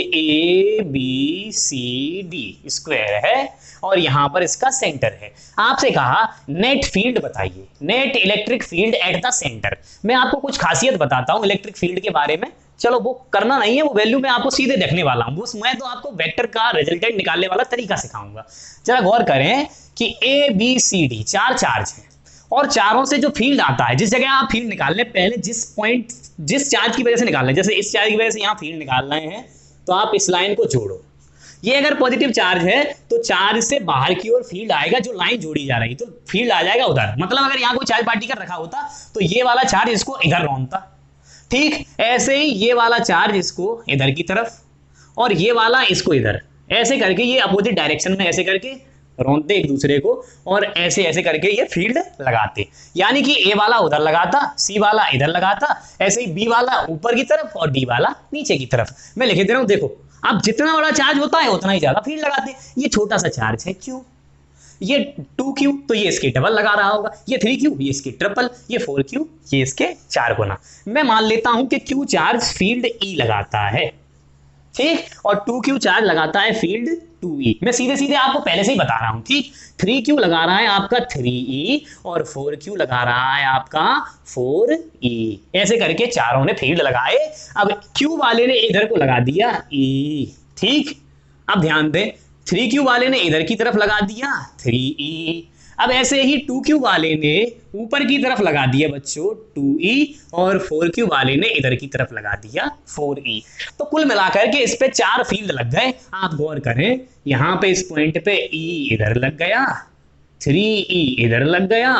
ABCD स्क्वायर है और यहां पर इसका सेंटर है। आपसे कहा नेट फील्ड बताइए, net electric field at the centre. मैं आपको कुछ खासियत बताता हूं इलेक्ट्रिक फील्ड के बारे में। चलो वो करना नहीं है, वो वैल्यू मैं आपको सीधे देखने वाला हूं। मैं तो आपको वेक्टर का रिजल्टेंट निकालने वाला तरीका सिखाऊंगा। जरा गौर करें कि ABCD 4 चार्ज हैं और चारों से जो फील्ड आता है, जिस जगह आप फील्ड निकाल लें, पहले जिस चार्ज की वजह से निकाल लें, जैसे इस चार्ज की वजह से यहाँ फील्ड निकाल रहे हैं तो आप इस लाइन को जोड़ो। ये अगर पॉजिटिव चार्ज है तो चार्ज से बाहर की ओर फील्ड आएगा, जो लाइन जोड़ी जा रही तो फील्ड आ जाएगा उधर। मतलब अगर यहाँ कोई चार्ज पार्टिकल रखा होता तो ये वाला चार्ज इसको इधर रोकता। ठीक, ऐसे ही ये वाला चार्ज इसको इधर की तरफ और ये वाला इसको इधर, ऐसे करके ये अपोजिट डायरेक्शन में ऐसे करके रोकते एक दूसरे को और ऐसे ऐसे करके ये फील्ड लगाते। यानी कि ए वाला उधर लगाता, सी वाला इधर लगाता, ऐसे ही बी वाला ऊपर की तरफ और डी वाला नीचे की तरफ। मैं लिख दे रहा हूं, देखो अब जितना बड़ा चार्ज होता है उतना ही ज्यादा फील्ड लगाते। ये छोटा सा चार्ज है क्यों? ये 2q तो ये इसके डबल लगा रहा होगा, ये 3q ये इसके ट्रिपल, ये 4q ये इसके 4 गुना। मैं मान लेता हूं कि q चार्ज फील्ड E लगाता है, ठीक, और 2q चार्ज लगाता है फील्ड 2e। मैं सीधे सीधे आपको पहले से ही बता रहा हूं, ठीक। 3q लगा रहा है आपका 3e और 4q लगा रहा है आपका 4e। ऐसे करके चारों ने फील्ड लगाए। अब q वाले ने इधर को लगा दिया e, ठीक। अब ध्यान दें, 3q वाले ने इधर की तरफ लगा दिया 3e। अब ऐसे ही 2q वाले ने ऊपर की तरफ लगा दिया बच्चों 2e और 4q वाले ने इधर की तरफ लगा दिया 4e। तो कुल मिलाकर के इस पे 4 फील्ड लग गए। आप गौर करें, यहां पे इस पॉइंट पे e इधर लग गया, 3e इधर लग गया,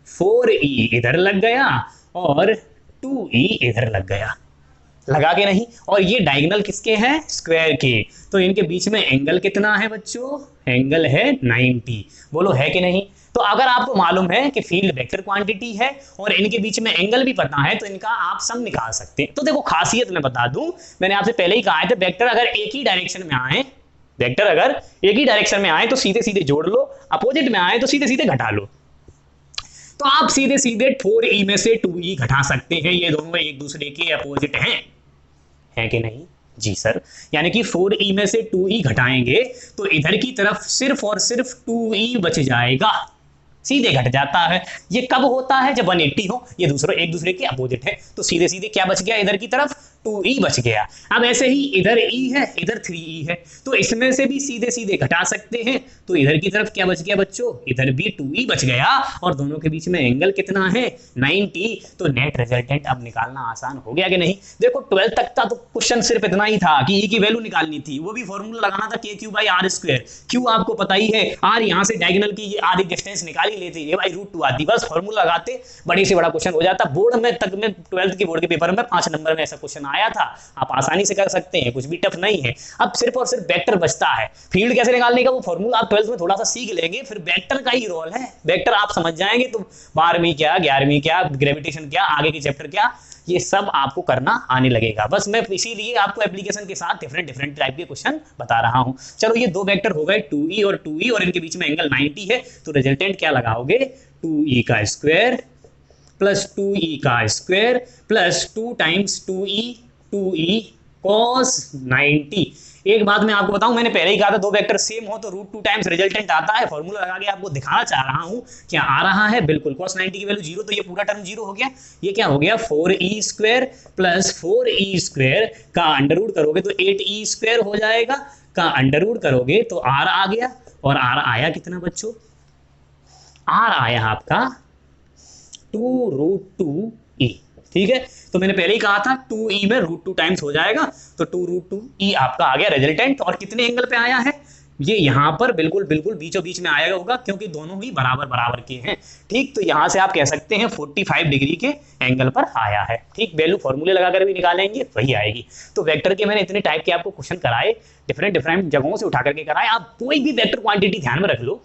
4e इधर लग गया और 2e इधर लग गया। लगा के नहीं? और ये डायगोनल किसके हैं? स्क्वायर के। तो इनके बीच में एंगल कितना है बच्चों? एंगल है 90। बोलो है कि नहीं? तो अगर आपको मालूम है कि फील्ड वेक्टर क्वांटिटी है और इनके बीच में एंगल भी पता है तो इनका आप सम निकाल सकते हैं। तो देखो खासियत मैं बता दूं, मैंने आपसे पहले ही कहा था वेक्टर अगर एक ही डायरेक्शन में आए, वेक्टर अगर एक ही डायरेक्शन में आए तो सीधे सीधे जोड़ लो, अपोजिट में आए तो सीधे सीधे घटा लो। तो आप सीधे सीधे 4e में से 2e घटा सकते हैं। ये दोनों एक दूसरे के अपोजिट हैं कि नहीं? जी सर। यानी कि 4e में से 2e घटाएंगे तो इधर की तरफ सिर्फ और सिर्फ 2e बच जाएगा, सीधे घट जाता है। ये कब होता है? जब 180 हो, ये एक दूसरे के अपोजिट है। तो सीधे सीधे क्या बच गया? इधर की तरफ 2e बच गया। अब ऐसे ही इधर e है, इधर 3e है, तो इसमें से भी सीधे सीधे घटा सकते हैं। तो इधर की तरफ क्या बच गया बच्चों? इधर भी 2e बच गया और दोनों के बीच में एंगल कितना है? 90। तो नेट रिजल्टेंट अब निकालना आसान हो गया कि नहीं? देखो 12 तक का तो क्वेश्चन सिर्फ इतना ही था कि e की वैल्यू निकालनी थी, वो भी फॉर्मूला लगाना था KQ/R²। Q आपको पता ही है, R यहाँ से डायगोनल की ये आधी डिस्टेंस निकाल ही लेते, ये भाई √2 आती, बस फॉर्मूला लगाते बड़ी से बड़ा क्वेश्चन हो जाता। बोर्ड में तक में 12th की बोर्ड के पेपर में 5 नंबर में ऐसा क्वेश्चन आया था। आप आसानी से कर सकते हैं, कुछ भी टफ नहीं है। अब सिर्फ और सिर्फ वेक्टर बचता है। फील्ड कैसे निकालने का वो फॉर्मूला आप 12th में थोड़ा सा सीख लेंगे, फिर वेक्टर का ही रोल है। वेक्टर आप समझ जाएंगे तो 12वीं क्या, 11वीं क्या, ग्रेविटेशन क्या, आगे के चैप्टर क्या, ये सब आपको करना आने लगेगा। बस मैं इसीलिए आपको एप्लीकेशन के साथ डिफरेंट टाइप के क्वेश्चन बता रहा हूं। चलो ये 2 वेक्टर हो गए 2e और इनके बीच में एंगल 90 है। तो रिजल्टेंट क्या लगाओगे? 2e का स्क्वायर प्लस 2e का square plus 2 times 2e cos 90। एक बात मैं आपको बताऊं, मैंने पहले ही कहा था 2 वेक्टर सेम हो तो √2 टाइम्स रिजल्टेंट आता है। फॉर्मूला लगा के आपको दिखाना चाह रहा हूं, क्या आ रहा है? बिल्कुल। cos 90 की वैल्यू 0, तो ये पूरा टर्म 0 हो गया। ये क्या हो गया? 4e² प्लस 4e² का अंडर रूट करोगे तो 8e² हो जाएगा, का अंडर रूट करोगे तो r आ गया। और r आया कितना बच्चों? r आया आपका 2√2e। ठीक है, तो मैंने पहले ही कहा था 2e में √2 टाइम्स हो जाएगा, तो 2√2e आपका आ गया रिजल्टेंट। और कितने एंगल पे आया है? ये यहां पर बिल्कुल बीचों बीच में आया होगा, क्योंकि दोनों ही बराबर के हैं। ठीक, तो यहां से आप कह सकते हैं 45 डिग्री के एंगल पर आया है। ठीक, वैल्यू फॉर्मूले लगाकर भी निकालेंगे वही आएगी। तो वेक्टर के मैंने इतने टाइप के आपको क्वेश्चन कराए, डिफरेंट जगहों से उठा करके कराए। आप कोई भी वेक्टर क्वांटिटी ध्यान में रख लो।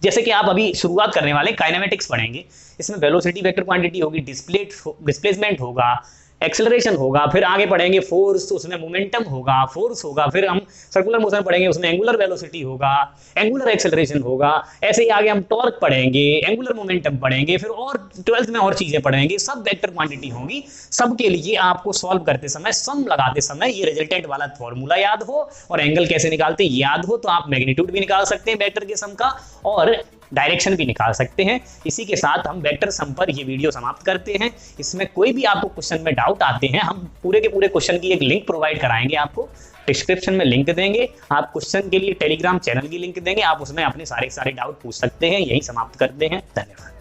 जैसे कि आप अभी शुरुआत करने वाले काइनेमेटिक्स पढ़ेंगे, इसमें वेलोसिटी वेक्टर क्वांटिटी होगी, डिस्प्लेसमेंट होगा, एक्सेलरेशन होगा, फिर आगे पढ़ेंगे फोर्स, उसमें मोमेंटम होगा, फोर्स होगा, फिर हम सर्कुलर मोशन पढ़ेंगे, उसमें एंगुलर वेलोसिटी होगा, एंगुलर एक्सेलरेशन होगा। ऐसे ही आगे हम टॉर्क पढ़ेंगे, एंगुलर मोमेंटम पढ़ेंगे, फिर और 12th में और चीजें पढ़ेंगे, सब वेक्टर क्वांटिटी होंगी। सबके लिए आपको सॉल्व करते समय, सम लगाते समय ये रिजल्टेंट वाला फॉर्मूला याद हो और एंगल कैसे निकालते याद हो, तो आप मैग्नीट्यूड भी निकाल सकते हैं वेक्टर के सम का और डायरेक्शन भी निकाल सकते हैं। इसी के साथ हम वेक्टर सम पर ये वीडियो समाप्त करते हैं। इसमें कोई भी आपको क्वेश्चन में डाउट आते हैं, हम पूरे के पूरे क्वेश्चन की एक लिंक प्रोवाइड कराएंगे आपको, डिस्क्रिप्शन में लिंक देंगे। आप क्वेश्चन के लिए टेलीग्राम चैनल की लिंक देंगे, आप उसमें अपने सारे डाउट पूछ सकते हैं। यही समाप्त करते हैं, धन्यवाद।